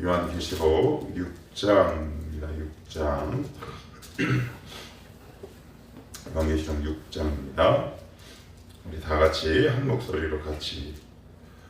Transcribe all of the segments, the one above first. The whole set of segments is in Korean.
요한계시록 6장입니다. 6장. 요한계시록 6장입니다. 우리 다 같이 한 목소리로 같이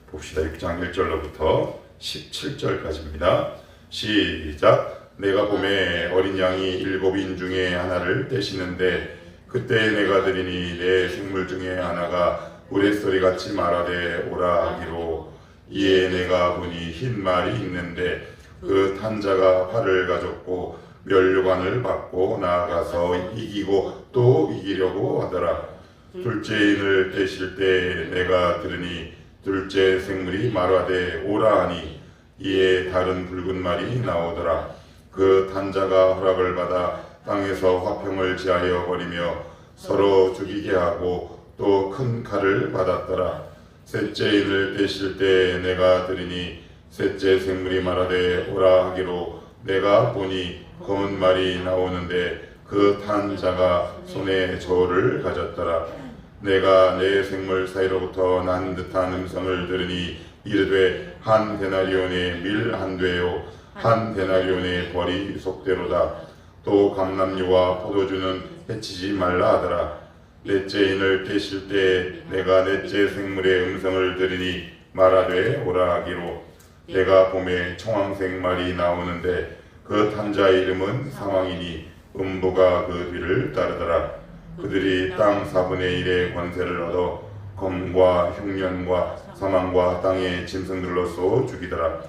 봅시다. 6장 1절로부터 17절까지입니다. 시작. 내가 봄에 어린 양이 7인 중에 하나를 떼시는데 그때 내가 들으니 내 생물 중에 하나가 우레소리같이 말하되 오라 하기로 이에 내가 보니 흰 말이 있는데 그 탄 자가 활을 가졌고 면류관을 받고 나아가서 이기고 또 이기려고 하더라. 둘째 인을 떼실 때 내가 들으니 둘째 생물이 말하되 오라 하니 이에 다른 붉은 말이 나오더라. 그 탄 자가 허락을 받아 땅에서 화평을 지하여 버리며 서로 죽이게 하고 또 큰 칼을 받았더라. 셋째 인을 떼실 때 내가 들으니 셋째 생물이 말하되 오라 하기로 내가 보니 검은 말이 나오는데 그 탄 자가 손에 저울을 가졌더라. 내가 내 생물 사이로부터 난 듯한 음성을 들으니 이르되 한 데나리온의 밀 한 되요 한 데나리온의 벌이 속대로다. 또 감람류와 포도주는 해치지 말라 하더라. 넷째 인을 떼실 때 내가 넷째 생물의 음성을 들으니 말하되 오라 하기로 내가 봄에 청황색 말이 나오는데 그 탄자의 이름은 사망이니 음부가 그 뒤를 따르더라. 그들이 땅 4분의 1의 권세를 얻어 검과 흉년과 사망과 땅의 짐승들로서 죽이더라.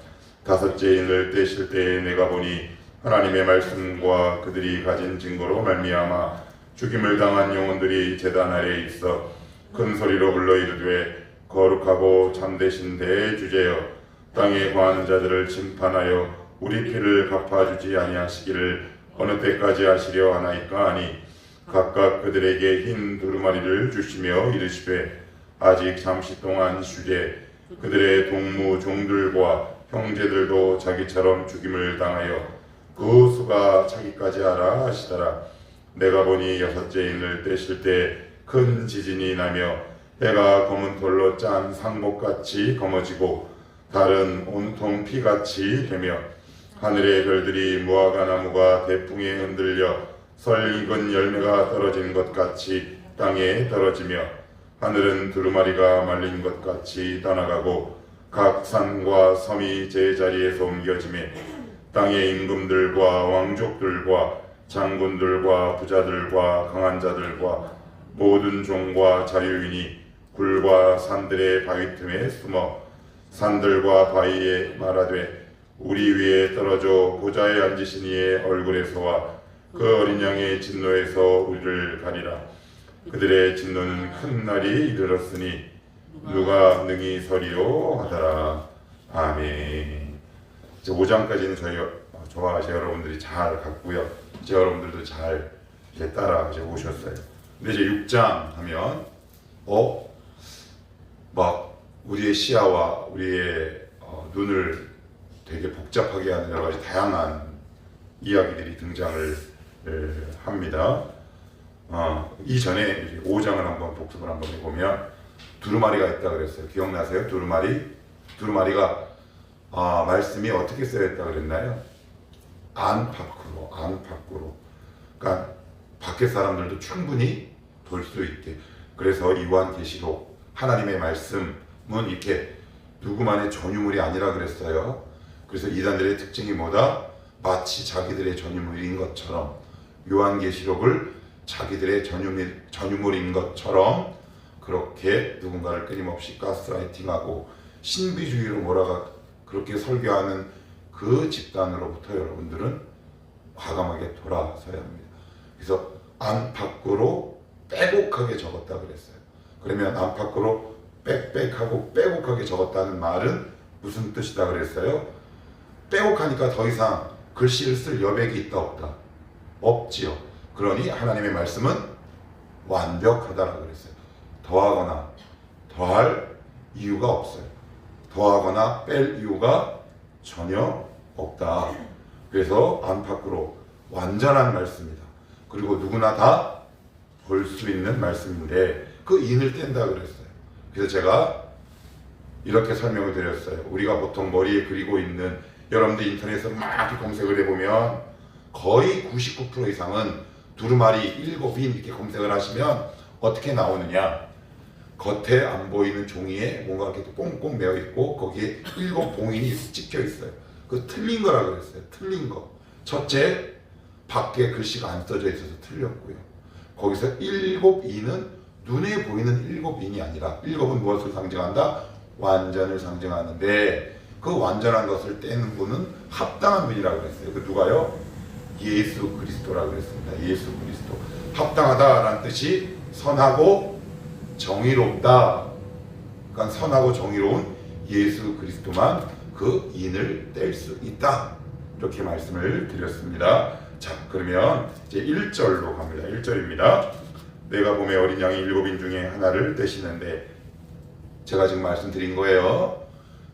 다섯째 인을 떼실 때 내가 보니 하나님의 말씀과 그들이 가진 증거로 말미암아 죽임을 당한 영혼들이 제단 아래에 있어 큰 소리로 불러 이르되 거룩하고 참되신 대주제여 땅에 거하는 자들을 심판하여 우리 피를 갚아주지 아니하시기를 어느 때까지 하시려 하나이까 하니 각각 그들에게 흰 두루마리를 주시며 이르시되 아직 잠시 동안 쉬되 그들의 동무 종들과 형제들도 자기처럼 죽임을 당하여 그 수가 차기까지 하라 하시더라. 내가 보니 여섯째 인을 떼실 때 큰 지진이 나며 해가 검은 돌로 짠 상복같이 검어지고 달은 온통 피같이 되며 하늘의 별들이 무화과 나무가 대풍에 흔들려 설 익은 열매가 떨어진 것 같이 땅에 떨어지며 하늘은 두루마리가 말린 것 같이 떠나가고 각 산과 섬이 제자리에서 옮겨지매 땅의 임금들과 왕족들과 장군들과 부자들과 강한 자들과 모든 종과 자유인이 굴과 산들의 바위 틈에 숨어 산들과 바위에 말하되 우리 위에 떨어져 보좌에 앉으신 이의 얼굴에서와 그 어린 양의 진노에서 우리를 가리라. 그들의 진노는 큰 날이 이르렀으니 누가 능히 서리요 하더라. 아멘. 이제 5장까지는 저와 제 여러분들이 잘 갔고요. 제 여러분들도 잘 이제 따라 이제 오셨어요. 근데 이제 6장 하면 막 우리의 시야와 우리의 눈을 되게 복잡하게 하는 여러 가지 다양한 이야기들이 등장을 합니다. 이전에 5장을 한번 복습을 한번 해보면 두루마리가 있다 그랬어요. 기억나세요? 두루마리가 말씀이 어떻게 쓰여있다 그랬나요? 안팎으로. 그러니까 밖에 사람들도 충분히 볼 수 있게. 그래서 요한계시록 하나님의 말씀은 이렇게 누구만의 전유물이 아니라 그랬어요. 그래서 이단들의 특징이 뭐다? 마치 자기들의 전유물인 것처럼 요한계시록을 자기들의 전유물인 것처럼 그렇게 누군가를 끊임없이 가스라이팅하고 신비주의로 몰아가 그렇게 설교하는 그 집단으로부터 여러분들은 과감하게 돌아서야 합니다. 그래서 안팎으로 빼곡하게 적었다 그랬어요. 그러면 안팎으로 빽빽하고 빼곡하게 적었다는 말은 무슨 뜻이다 그랬어요? 빼곡하니까 더 이상 글씨를 쓸 여백이 있다 없다? 없지요. 그러니 하나님의 말씀은 완벽하다라고 그랬어요. 더하거나 더할 이유가 없어요. 더하거나 뺄 이유가 전혀 없다. 그래서 안팎으로 완전한 말씀이다. 그리고 누구나 다 볼 수 있는 말씀인데 그 인을 뗀다 그랬어요. 그래서 제가 이렇게 설명을 드렸어요. 우리가 보통 머리에 그리고 있는 여러분들 인터넷에서 막 이렇게 검색을 해보면 거의 99% 이상은 두루마리, 일곱인 이렇게 검색을 하시면 어떻게 나오느냐, 겉에 안 보이는 종이에 뭔가 이렇게 꽁꽁 매어 있고 거기에 일곱 봉인이 찍혀 있어요. 그 틀린 거라고 그랬어요. 틀린 거. 첫째, 밖에 글씨가 안 써져 있어서 틀렸고요. 거기서 일곱인은 눈에 보이는 일곱인이 아니라, 일곱은 무엇을 상징한다? 완전을 상징하는데, 그 완전한 것을 떼는 분은 합당한 분이라고 그랬어요. 그 누가요? 예수 그리스도라고 그랬습니다. 예수 그리스도. 합당하다라는 뜻이 선하고 정의롭다. 그러니까 선하고 정의로운 예수 그리스도만 그 인을 뗄 수 있다. 이렇게 말씀을 드렸습니다. 자, 그러면 이제 1절로 갑니다. 1절입니다. 내가 봄에 어린 양이 일곱인 중에 하나를 떼시는데, 제가 지금 말씀드린 거예요.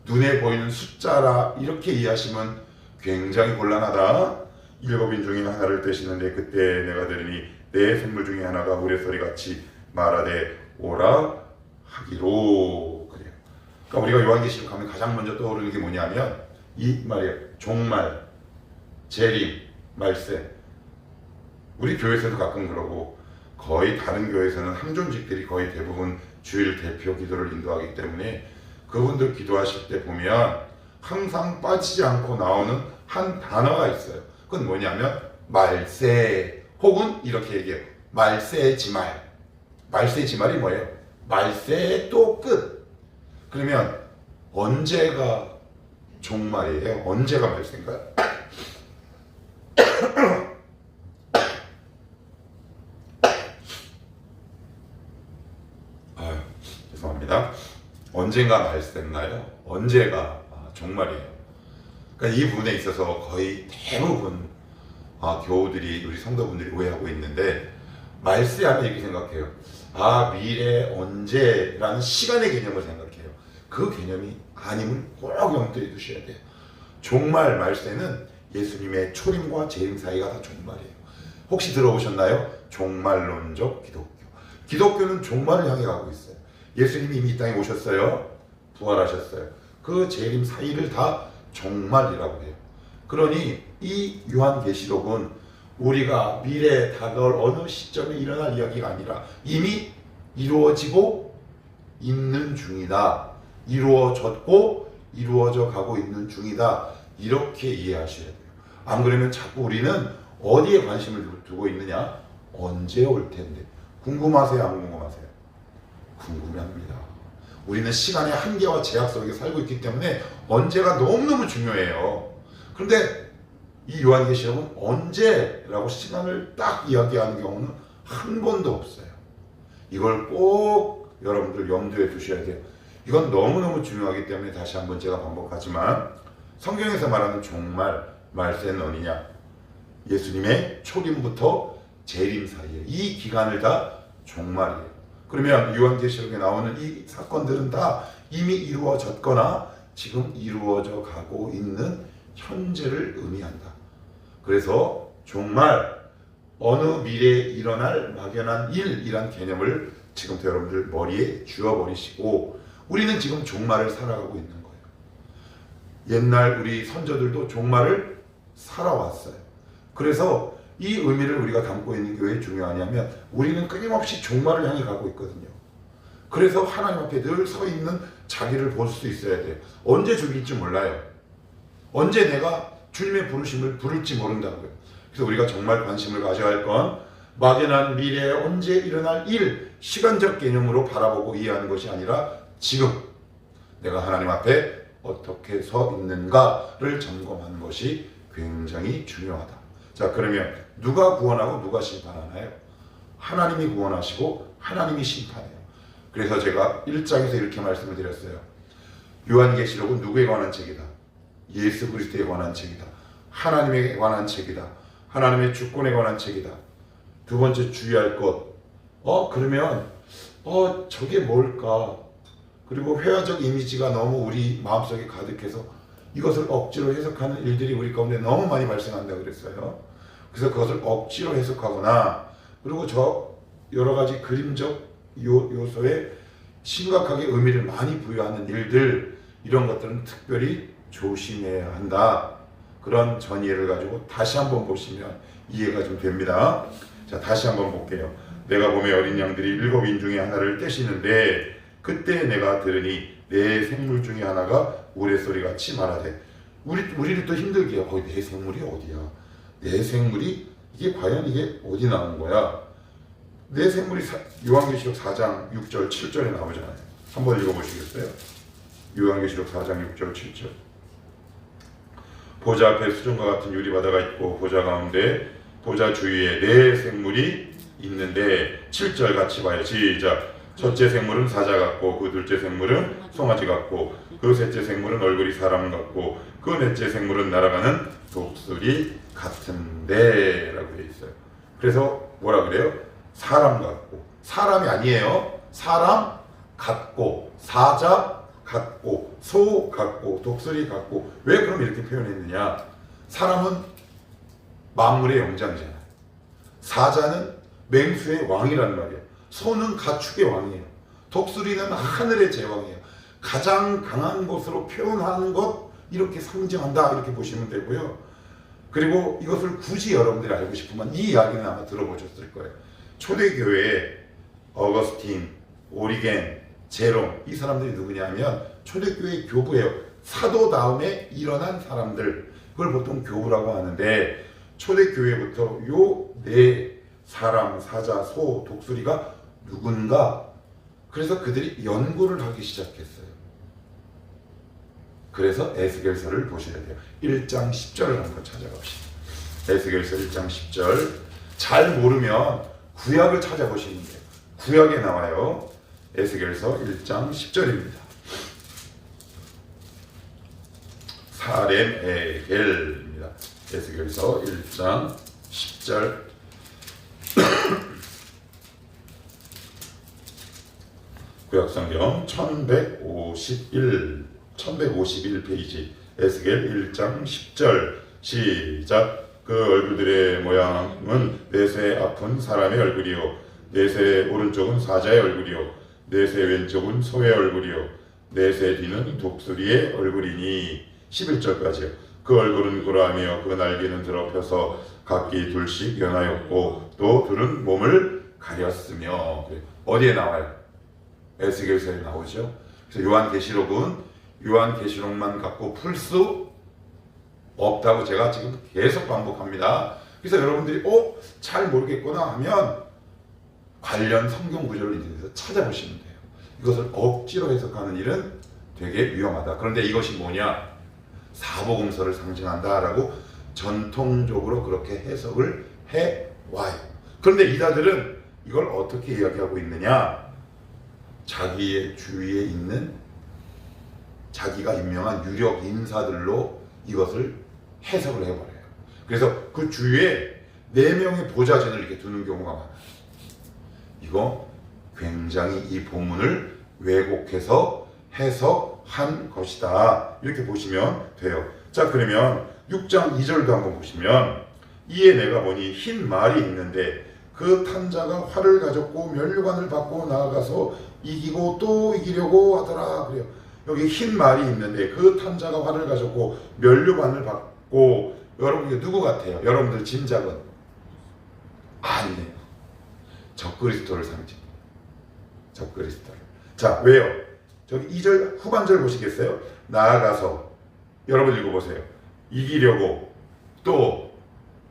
눈에 보이는 숫자라 이렇게 이해하시면 굉장히 곤란하다. 일곱인 중에 하나를 떼시는데 그때 내가 들으니 내 생물 중에 하나가 우레소리 같이 말하되 오라 하기로. 그래요. 그러니까 우리가 요한계시록 가면 가장 먼저 떠오르는 게 뭐냐면 이 말이에요. 종말, 재림, 말세. 우리 교회에서도 가끔 그러고, 거의 다른 교회에서는 항존직들이 거의 대부분 주일 대표 기도를 인도하기 때문에 그분들 기도하실 때 보면 항상 빠지지 않고 나오는 한 단어가 있어요. 그건 뭐냐면 말세, 혹은 이렇게 얘기해요. 말세지말. 말세지말이 뭐예요? 말세 또 끝. 그러면 언제가 종말이에요? 언제가 말세인가요? 아유, 죄송합니다. 언젠가 말세인가요? 언제가 종말이에요? 그러니까 이 부분에 있어서 거의 대부분 교우들이, 우리 성도분들이 오해하고 있는데, 말세하면 이렇게 생각해요. 미래 언제라는 시간의 개념을 생각해요. 그 개념이 아님을 꼭 염두에 두셔야 돼요. 종말, 말세는 예수님의 초림과 재림 사이가 다 종말이에요. 혹시 들어보셨나요? 종말론적 기독교. 기독교는 종말을 향해 가고 있어요. 예수님이 이미 이 땅에 오셨어요. 부활하셨어요. 그 재림 사이를 다 종말이라고 해요. 그러니 이 요한계시록은 우리가 미래에 다가올 어느 시점에 일어날 이야기가 아니라 이미 이루어지고 있는 중이다. 이루어졌고 이루어져 가고 있는 중이다. 이렇게 이해하셔야 돼요. 안 그러면 자꾸 우리는 어디에 관심을 두고 있느냐? 언제 올 텐데. 궁금하세요? 안 궁금하세요? 궁금합니다. 우리는 시간의 한계와 제약 속에 살고 있기 때문에 언제가 너무너무 중요해요. 그런데 이 요한계시록은 언제라고 시간을 딱 이야기하는 경우는 한 번도 없어요. 이걸 꼭 여러분들 염두에 두셔야 돼요. 이건 너무너무 중요하기 때문에 다시 한번 제가 반복하지만, 성경에서 말하는 종말, 말세는 어디냐? 예수님의 초림부터 재림 사이에 이 기간을 다 종말이에요. 그러면 요한계시록에 나오는 이 사건들은 다 이미 이루어졌거나 지금 이루어져 가고 있는 현재를 의미한다. 그래서 종말, 어느 미래에 일어날 막연한 일이란 개념을 지금부터 여러분들 머리에 쥐어버리시고, 우리는 지금 종말을 살아가고 있는 거예요. 옛날 우리 선조들도 종말을 살아왔어요. 그래서 이 의미를 우리가 담고 있는 게 왜 중요하냐면, 우리는 끊임없이 종말을 향해 가고 있거든요. 그래서 하나님 앞에 늘 서 있는 자기를 볼 수 있어야 돼요. 언제 죽일지 몰라요. 언제 내가 주님의 부르심을 부를지 모른다고요. 그래서 우리가 정말 관심을 가져야 할 건 막연한 미래에 언제 일어날 일, 시간적 개념으로 바라보고 이해하는 것이 아니라 지금 내가 하나님 앞에 어떻게 서 있는가를 점검하는 것이 굉장히 중요하다. 자, 그러면 누가 구원하고 누가 심판하나요? 하나님이 구원하시고 하나님이 심판해요. 그래서 제가 1장에서 이렇게 말씀을 드렸어요. 요한계시록은 누구에 관한 책이다? 예수 그리스도에 관한 책이다. 하나님에 관한 책이다. 하나님의 주권에 관한 책이다. 두 번째 주의할 것. 그러면 저게 뭘까? 그리고 회화적 이미지가 너무 우리 마음속에 가득해서 이것을 억지로 해석하는 일들이 우리 가운데 너무 많이 발생한다고 그랬어요. 그래서 그것을 억지로 해석하거나, 그리고 저 여러 가지 그림적 요소에 심각하게 의미를 많이 부여하는 일들, 이런 것들은 특별히 조심해야 한다. 그런 전이해를 가지고 다시 한번 보시면 이해가 좀 됩니다. 자, 다시 한번 볼게요. 내가 봄에 어린 양들이 7인 중에 하나를 떼시는데 그때 내가 들으니 내 생물 중에 하나가 우레소리같이 말하되. 우리를 또 힘들게 해요. 거기 내 생물이 어디야? 내 생물이 이게 과연 이게 어디 나온 거야? 내 생물이 요한계시록 4장 6절 7절에 나오잖아요. 한번 읽어보시겠어요? 요한계시록 4장 6절 7절. 보좌 앞에 수정과 같은 유리바다가 있고 보좌 가운데 보좌 주위에 네 생물이 있는데 7절 같이 봐요. 시작. 첫째 생물은 사자 같고 그 둘째 생물은 송아지 같고 그 셋째 생물은 얼굴이 사람 같고 그 넷째 생물은 날아가는 독수리 같은데 라고 되어 있어요. 그래서 뭐라 그래요? 사람 같고, 사람이 아니에요. 사람 같고, 사자 같고, 소 같고, 독수리 같고. 왜 그럼 이렇게 표현했느냐? 사람은 만물의 영장이잖아요. 사자는 맹수의 왕이란 말이에요. 소는 가축의 왕이에요. 독수리는 하늘의 제왕이에요. 가장 강한 것으로 표현하는 것, 이렇게 상징한다, 이렇게 보시면 되고요. 그리고 이것을 굳이 여러분들이 알고 싶으면 이 이야기는 아마 들어보셨을 거예요. 초대교회에 어거스틴, 오리겐, 제롬, 이 사람들이 누구냐면 초대교회 교부예요. 사도 다음에 일어난 사람들, 그걸 보통 교부라고 하는데 초대교회부터 요 네 사람, 사자, 소, 독수리가 누군가, 그래서 그들이 연구를 하기 시작했어요. 그래서 에스겔서를 보셔야 돼요. 1장 10절을 한번 찾아갑시다. 에스겔서 1장 10절. 잘 모르면 구약을 찾아보시면 돼요. 구약에 나와요. 에스겔서 1장 10절입니다. 사렘에겔입니다. 에스겔서 1장 10절. 구약성경 1151페이지 에스겔 1장 10절 시작. 그 얼굴들의 모양은 넷의 앞은 사람의 얼굴이요 넷의 오른쪽은 사자의 얼굴이요 넷의 왼쪽은 소의 얼굴이요 넷의 뒤는 독수리의 얼굴이니. 11절까지요. 그 얼굴은 고라하며 그 날개는 드러펴서 각기 둘씩 연하였고 또 둘은 몸을 가렸으며. 어디에 나와요? 에스겔서에 나오죠. 그래서 요한계시록은 요한계시록만 갖고 풀 수 없다고 제가 지금 계속 반복합니다. 그래서 여러분들이 잘 모르겠구나 하면 관련 성경 구절을 인해서 찾아보시면 돼요. 이것을 억지로 해석하는 일은 되게 위험하다. 그런데 이것이 뭐냐? 사복음서를 상징한다라고 전통적으로 그렇게 해석을 해와요. 그런데 이다들은 이걸 어떻게 이야기하고 있느냐? 자기의 주위에 있는 자기가 임명한 유력 인사들로 이것을 해석을 해버려요. 그래서 그 주위에 4명의 보좌진을 이렇게 두는 경우가 많아요. 이거 굉장히 이 본문을 왜곡해서 해석한 것이다, 이렇게 보시면 돼요. 자, 그러면 6장 2절도 한번 보시면 이에 내가 보니 흰 말이 있는데 그 탄자가 활을 가졌고 면류관을 받고 나아가서 이기고 또 이기려고 하더라. 그래요. 여기 흰 말이 있는데 그 탄자가 활을 가졌고 면류관을 받고. 여러분 이게 누구 같아요? 여러분들 짐작은? 아니에요. 적그리스도를 상징. 적그리스도를. 자, 왜요? 저기 2절 후반절 보시겠어요? 나아가서, 여러분 읽어보세요. 이기려고 또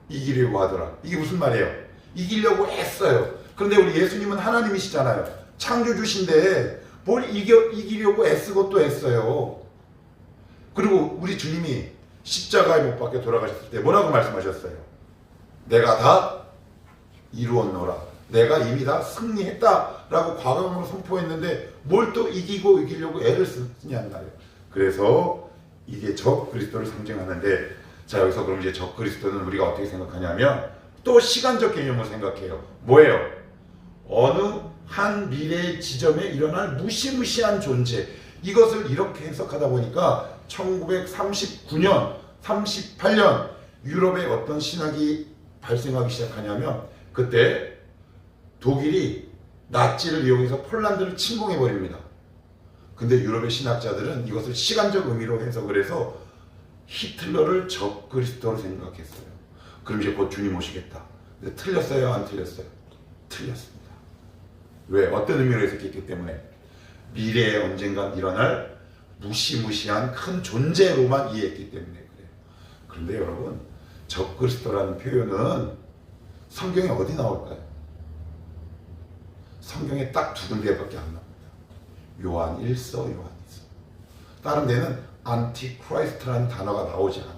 이기려고 하더라. 이게 무슨 말이에요? 이기려고 했어요. 그런데 우리 예수님은 하나님이시잖아요. 창조주신데 뭘 이기려고 애쓰고 또 애써요. 그리고 우리 주님이 십자가에 못 박혀 돌아가셨을 때 뭐라고 말씀하셨어요? 내가 다 이루었노라. 내가 이미 다 승리했다 라고 과감으로 선포했는데 뭘 또 이기려고 애를 쓰냐는 말이에요. 그래서 이게 적그리스도를 상징하는데, 자, 여기서 그럼 이제 적그리스도는 우리가 어떻게 생각하냐면 또 시간적 개념을 생각해요. 뭐예요? 어느 한 미래의 지점에 일어날 무시무시한 존재. 이것을 이렇게 해석하다 보니까 1939년, 38년 유럽에 어떤 신학이 발생하기 시작하냐면 그때 독일이 나치를 이용해서 폴란드를 침공해버립니다. 근데 유럽의 신학자들은 이것을 시간적 의미로 해석을 해서 히틀러를 적그리스도로 생각했어요. 그럼 이제 곧 주님 오시겠다. 근데 틀렸어요? 안 틀렸어요? 틀렸습니다. 왜? 어떤 의미로 해석했기 때문에 미래에 언젠가 일어날 무시무시한 큰 존재로만 이해했기 때문에 그래요. 그런데 여러분, 적그리스도라는 표현은 성경에 어디 나올까요? 성경에 딱 두 군데밖에 안 나옵니다. 요한 1서, 요한 2서. 다른 데는 안티크라이스트라는 단어가 나오지 않아요.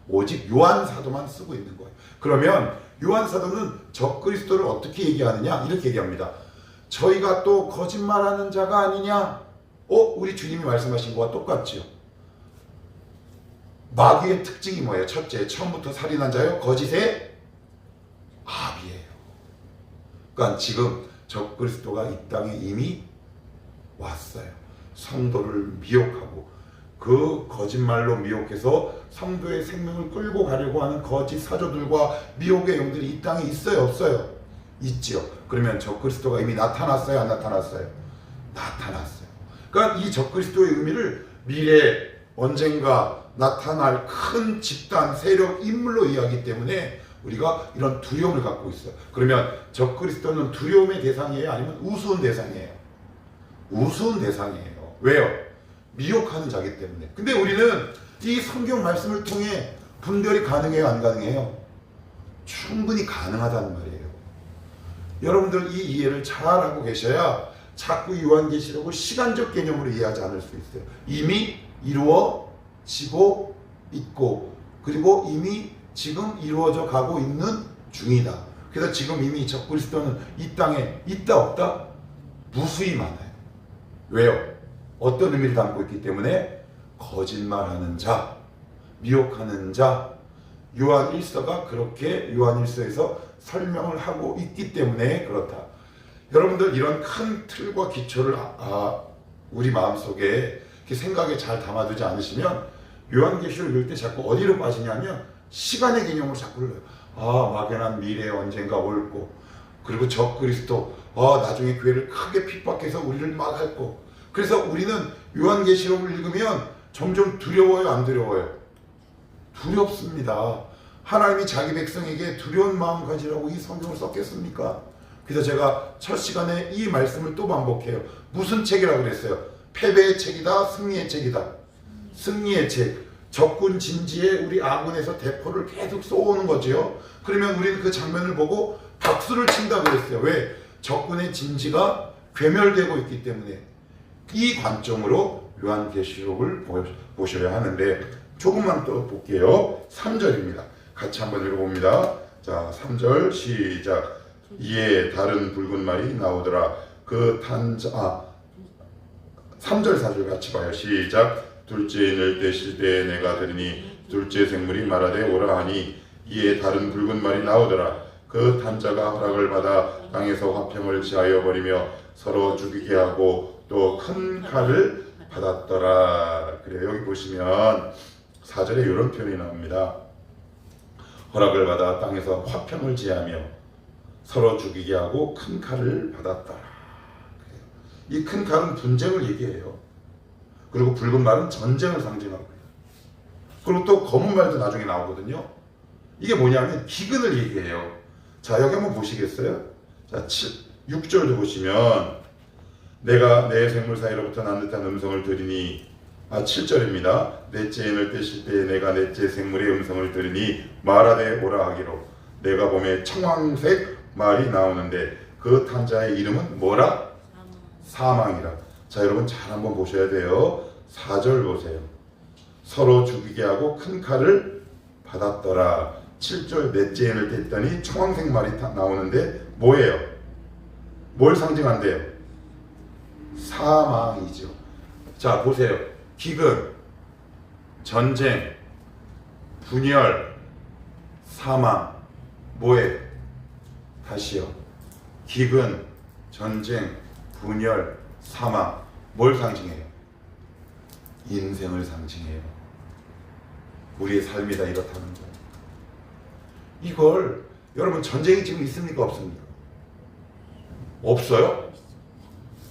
오직 요한 사도만 쓰고 있는 거예요. 그러면 요한 사도는 적그리스도를 어떻게 얘기하느냐? 이렇게 얘기합니다. 저희가 또 거짓말하는 자가 아니냐? 우리 주님이 말씀하신 거와 똑같죠. 마귀의 특징이 뭐예요? 첫째, 처음부터 살인한 자요, 거짓의 아비예요. 그러니까 지금 적그리스도가 이 땅에 이미 왔어요. 성도를 미혹하고 그 거짓말로 미혹해서 성도의 생명을 끌고 가려고 하는 거짓 사조들과 미혹의 영들이 이 땅에 있어요, 없어요? 있지요. 그러면 적그리스도가 이미 나타났어요, 안 나타났어요? 나타났어요. 그러니까 이 적그리스도의 의미를 미래에 언젠가 나타날 큰 집단, 세력, 인물로 이해하기 때문에 우리가 이런 두려움을 갖고 있어요. 그러면 적그리스도는 두려움의 대상이에요? 아니면 우스운 대상이에요? 우스운 대상이에요. 왜요? 미혹하는 자기 때문에. 근데 우리는 이 성경 말씀을 통해 분별이 가능해요? 안 가능해요? 충분히 가능하다는 말이에요. 여러분들 이 이해를 잘 하고 계셔야 자꾸 요한계시록을 시간적 개념으로 이해하지 않을 수 있어요. 이미 이루어지고 있고, 그리고 이미 지금 이루어져 가고 있는 중이다. 그래서 지금 이미 적그리스도는 이 땅에 있다 없다? 무수히 많아요. 왜요? 어떤 의미를 담고 있기 때문에 거짓말하는 자, 미혹하는 자, 요한 1서가 그렇게 요한 1서에서 설명을 하고 있기 때문에 그렇다. 여러분들 이런 큰 틀과 기초를 우리 마음속에 이렇게 생각에 잘 담아두지 않으시면 요한계시록 읽을 때 자꾸 어디로 빠지냐면 시간의 개념으로 자꾸 흘러요. 막연한 미래에 언젠가 올 거, 그리고 적그리스도, 나중에 교회를 크게 핍박해서 우리를 막 할 거. 그래서 우리는 요한계시록을 읽으면 점점 두려워요, 안 두려워요? 두렵습니다. 하나님이 자기 백성에게 두려운 마음 가지라고 이 성경을 썼겠습니까? 그래서 제가 첫 시간에 이 말씀을 또 반복해요. 무슨 책이라고 그랬어요? 패배의 책이다, 승리의 책이다. 승리의 책. 적군 진지에 우리 아군에서 대포를 계속 쏘는 거죠. 그러면 우리는 그 장면을 보고 박수를 친다 그랬어요. 왜? 적군의 진지가 괴멸되고 있기 때문에. 이 관점으로 요한계시록을 보셔야 하는데, 조금만 또 볼게요. 3절입니다. 같이 한번 읽어봅니다. 자, 3절 시작. 이에 다른 붉은 말이 나오더라. 그 탄자, 3절 4절 같이 봐요. 시작. 둘째 인을 떼실 때에 내가 들으니 둘째 생물이 말하되 오라 하니 이에 다른 붉은 말이 나오더라. 그 탄자가 허락을 받아 땅에서 화평을 지하여 버리며 서로 죽이게 하고 또 큰 칼을 받았더라. 그래요. 여기 보시면 4절에 이런 표현이 나옵니다. 허락을 받아 땅에서 화평을 지하며 서로 죽이게 하고 큰 칼을 받았더라. 이 큰 칼은 분쟁을 얘기해요. 그리고 붉은 말은 전쟁을 상징하고 있어요. 그리고 또 검은 말도 나중에 나오거든요. 이게 뭐냐면 기근을 얘기해요. 자, 여기 한번 보시겠어요? 자, 6절도 보시면 내가 내 생물 사이로부터 난 듯한 음성을 들으니 7절입니다. 넷째 인을 떼실 때에 내가 넷째 생물의 음성을 들으니 말하되 오라 하기로 내가 보매 청황색 말이 나오는데 그 탄자의 이름은 뭐라? 사망이라. 자, 여러분 잘 한번 보셔야 돼요. 4절 보세요. 서로 죽이게 하고 큰 칼을 받았더라. 7절 넷째 인을 뗐더니 청황색 말이 나오는데 뭐예요? 뭘 상징한대요? 사망이죠. 자, 보세요. 기근, 전쟁, 분열, 사망. 뭐예요? 다시요. 기근, 전쟁, 분열, 사망. 뭘 상징해요? 인생을 상징해요. 우리의 삶이 다 이렇다는 거예요. 이걸 여러분 전쟁이 지금 있습니까? 없습니까? 없어요?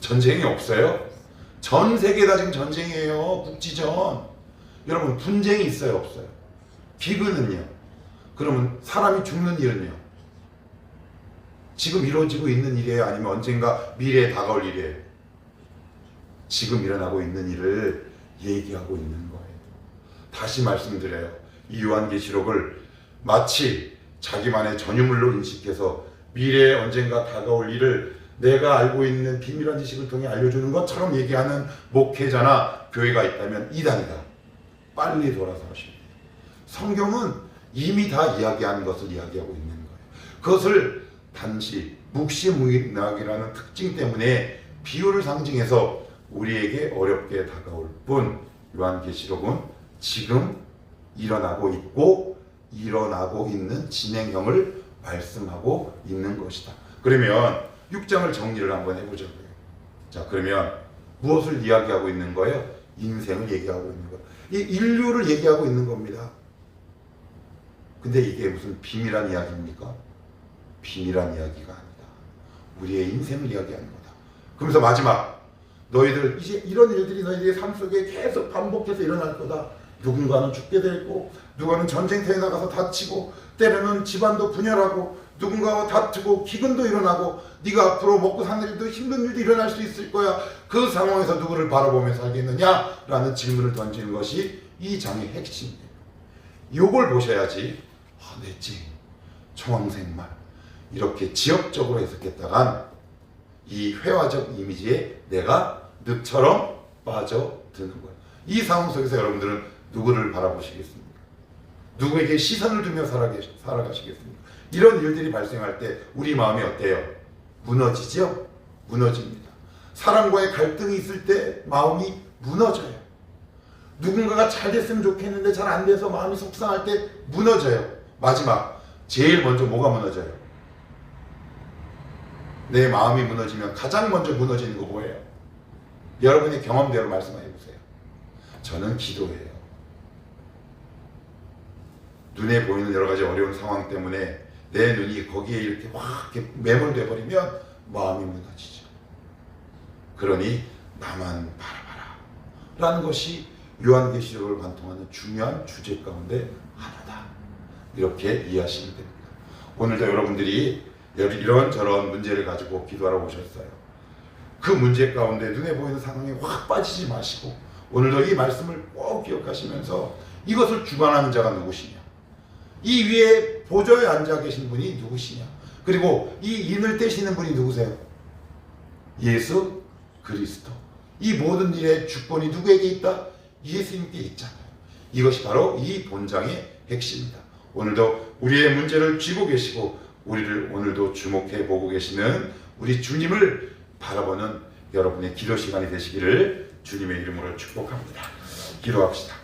전쟁이 없어요? 전 세계 다 지금 전쟁이에요. 국지전. 여러분 분쟁이 있어요, 없어요? 비극은요? 그러면 사람이 죽는 일은요? 지금 이루어지고 있는 일이에요? 아니면 언젠가 미래에 다가올 일이에요? 지금 일어나고 있는 일을 얘기하고 있는 거예요. 다시 말씀드려요. 이 요한계시록을 마치 자기만의 전유물로 인식해서 미래에 언젠가 다가올 일을 내가 알고 있는 비밀한 지식을 통해 알려주는 것처럼 얘기하는 목회자나 교회가 있다면 이단이다. 빨리 돌아서 하십니다. 성경은 이미 다 이야기한 것을 이야기하고 있는 거예요. 그것을 단지 묵시무익락이라는 특징 때문에 비유를 상징해서 우리에게 어렵게 다가올 뿐, 요한계시록은 지금 일어나고 있고 일어나고 있는 진행형을 말씀하고 있는 것이다. 그러면 6장을 정리를 한번 해보자고요. 자, 그러면 무엇을 이야기하고 있는 거예요? 인생을 얘기하고 있는 거예요. 이 인류를 얘기하고 있는 겁니다. 근데 이게 무슨 비밀한 이야기입니까? 비밀한 이야기가 아니다. 우리의 인생을 이야기하는 거다. 그러면서 마지막, 너희들 이제 이런 일들이 너희들의 삶 속에 계속 반복해서 일어날 거다. 누군가는 죽게 되고, 누군가는 전쟁터에 나가서 다치고, 때로는 집안도 분열하고, 누군가와 다투고, 기근도 일어나고, 네가 앞으로 먹고 사는 일도 힘든 일도 일어날 수 있을 거야. 그 상황에서 누구를 바라보며 살겠느냐? 라는 질문을 던지는 것이 이 장의 핵심이에요. 요걸 보셔야지, 냈지, 청황생말 이렇게 지역적으로 해석했다간 이 회화적 이미지에 내가 늪처럼 빠져드는 거예요. 이 상황 속에서 여러분들은 누구를 바라보시겠습니까? 누구에게 시선을 두며 살아가시겠습니까? 이런 일들이 발생할 때 우리 마음이 어때요? 무너지죠? 무너집니다. 사람과의 갈등이 있을 때 마음이 무너져요. 누군가가 잘 됐으면 좋겠는데 잘 안 돼서 마음이 속상할 때 무너져요. 마지막, 제일 먼저 뭐가 무너져요? 내 마음이 무너지면 가장 먼저 무너지는 거 뭐예요? 여러분의 경험대로 말씀해 보세요. 저는 기도예요. 눈에 보이는 여러 가지 어려운 상황 때문에 내 눈이 거기에 이렇게 확 이렇게 매몰돼 버리면 마음이 무너지죠. 그러니 나만 바라봐라 라는 것이 요한계시록을 관통하는 중요한 주제 가운데 하나다. 이렇게 이해하시면 됩니다. 오늘도 여러분들이 이런저런 문제를 가지고 기도하러 오셨어요. 그 문제 가운데 눈에 보이는 상황에 확 빠지지 마시고 오늘도 이 말씀을 꼭 기억하시면서 이것을 주관하는 자가 누구시냐, 이 위에 보좌에 앉아 계신 분이 누구시냐, 그리고 이 인을 떼시는 분이 누구세요? 예수 그리스도. 이 모든 일의 주권이 누구에게 있다? 예수님께 있잖아요. 이것이 바로 이 본장의 핵심이다. 오늘도 우리의 문제를 쥐고 계시고 우리를 오늘도 주목해 보고 계시는 우리 주님을 바라보는 여러분의 기도 시간이 되시기를 주님의 이름으로 축복합니다. 기도합시다.